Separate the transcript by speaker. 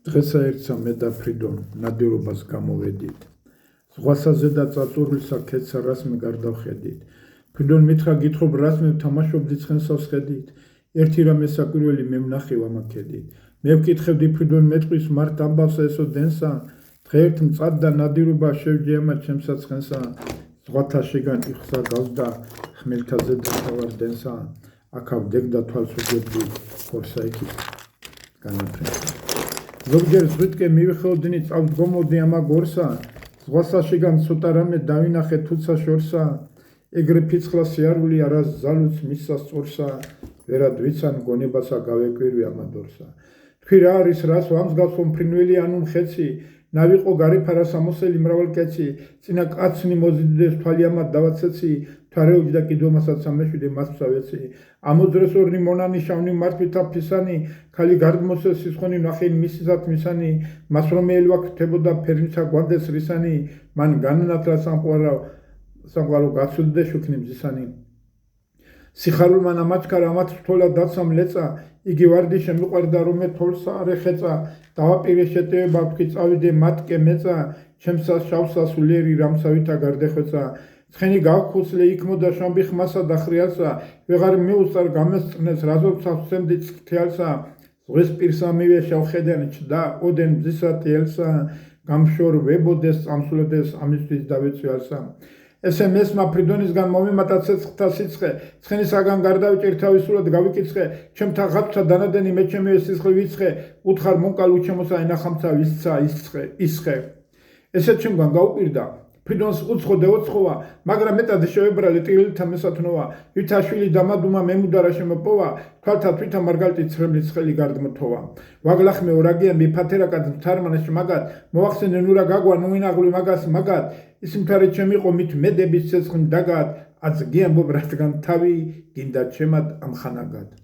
Speaker 1: დღესა ერთსა მე და ფრიდონ ნადირობას გამოვედით. ზღვასაზე და წაწურულსა ქეცსა რას მე გარდავხედით. ფრიდონ მითხრა გითხრობ რას მე ვთამაშობდი ცხენსავს ხედით. ერთი რამე საკვირველი მე ვნახე ვამაქედით. მე ვკითხებდი ფრიდონ მეტყვის მართ ამბავსა ესო დენსა. დღეერთ მწად და ნადირობა შევჯეამა ჩემსა ცხენსა. ზღვათა შეგან იხსა გავსდა ხმელთაზე და თავარდენსა. აქ ავდებ და თვალს უგებდი ხორსა იქით განაფრენსა. ზოგჯერ ზღვიტკე მივიხეოდინი წავდგომოდი ამა გორსა. ზღვასა შეგან ცოტა რამე დავინახე თუცა შორსა. ეგრე ფიცხლა სიარული არას ზალუც მისსა სწორსა. ვერად ვიცან გონებასა გავეკვირვი ამადორსა. თქვი რა არის რას ვამსგავსო მფრინველი ანუ მხეცი. ნავიყო გარიფარა სამოსელი მრავალკეცი. წინა კაცნი მოზიდდეს თვალი ამად დავაცეცი. თვარეუჯ და კიდომასაც სამეშვიდე მასვსა ვეცი. ამოძრეს ორნი მონანი შავნი მართვითა ფისანი. ქალი გარდმოსე სისხონი ნახენ მისისათ მისანი. მას რომელვა ქთებოდა ფერმისა გვარდეს რისანი. მან განანათლა სამყარო გაცუდე შუქნი მზისანი. სიხარულმა ამაჩქარა ამათ თოლა დაცამ ლეწა. იგი ვარდი შემიყვარდა რომე თოლსა არეხეწა. დავაპირე შეტევება თქვი წავიდე მათკე მეწა. ჩემსა შავსა სულიერი რამსავითა გარდეხვეწა. ცხენი გავხუცლე იქმოდა შამბი ხმასა და ხრიალსა. ვეღარ მიუსწარ გამესწრნეს რაზოცა ვცემდი წყთიალსა. ზღვის პირსა მივე შავხედენ ჩდა ოდენ მზისა ტიელსა. გამშორ ვებოდეს წამსვლოდეს ამისთვის დავეცვალსა. ესე მესმა ფრიდონისგან მომიმატა ცეცხლთა სიცხე. ცხენისაგან გარდავჭირ თავისულად გავიკიცხე. ჩემთა ღაცთა დანადენი მე ჩემივე სისხლი ვიცხე. უთხარ მონკალ უჩემოსა ენახამცა ვისცა ისხე. ესე ჩემგან გაუპირდა ფრიდონს უცხოდე ოცხოვა, მაგრამ მეტად შევებრალე ტილთა მესათნოა. ვითა შვილი დამადუმა მემუდარა შემოპოვა, თვალთა თვითა მარგალტი ცრემლის ცხელი გარდმთოვა. ვაგლახმე ორაგია მიფათერაკად მთარმანაში მაგად, მოახსენე ნურა გაგვა ნუინაღლი მაგას მაგად. ის მთარი ჩემიყო მით მედების ცეცხლი დაგად, აწ გიამბობ რადგან თავი გინდა ჩემად ამხანაგად.